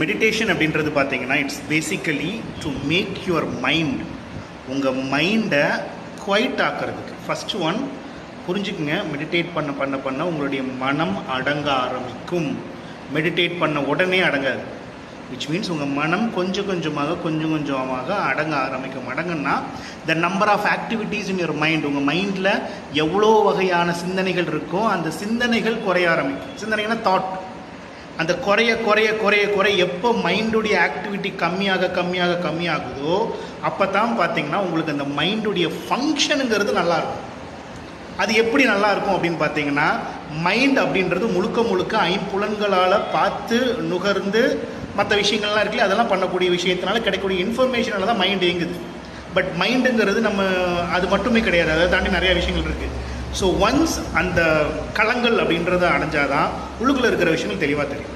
Meditation அப்படின்றது பார்த்தீங்கன்னா it's basically to make your mind, உங்கள் மைண்டை குவைட் ஆக்கிறதுக்கு. ஃபஸ்ட்டு ஒன் புரிஞ்சுக்குங்க, மெடிடேட் பண்ண பண்ண பண்ண உங்களுடைய மனம் அடங்க ஆரம்பிக்கும். மெடிடேட் பண்ண உடனே அடங்காது. விச் மீன்ஸ் உங்கள் மனம் கொஞ்சம் கொஞ்சமாக அடங்க ஆரம்பிக்கும். அடங்குன்னா the number of activities in your mind, உங்கள் மைண்டில் எவ்வளோ வகையான சிந்தனைகள் இருக்கோ அந்த சிந்தனைகள் குறைய ஆரம்பிக்கும். சிந்தனைனா தாட். அந்த குறைய எப்போ மைண்டுடைய ஆக்டிவிட்டி கம்மியாகுதோ அப்போ தான் பார்த்தீங்கன்னா உங்களுக்கு அந்த மைண்டுடைய ஃபங்க்ஷனுங்கிறது நல்லாயிருக்கும். அது எப்படி நல்லா இருக்கும் அப்படின்னு பார்த்தீங்கன்னா, மைண்ட் அப்படின்றது முழுக்க ஐம்புலன்களால் பார்த்து நுகர்ந்து மற்ற விஷயங்கள்லாம் இருக்குல்ல, அதெல்லாம் பண்ணக்கூடிய விஷயத்தினால கிடைக்கக்கூடிய இன்ஃபர்மேஷனால தான் மைண்ட் இயங்குது. பட் மைண்டுங்கிறது நம்ம அது மட்டுமே கிடையாது, அதை தாண்டி நிறையா விஷயங்கள் இருக்குது. ஸோ ஒன்ஸ் அந்த களங்கள் அப்படின்றத அடைஞ்சாதான் உள்ளுக்குள்ளே இருக்கிற விஷயங்கள் தெளிவாக தெரியும்.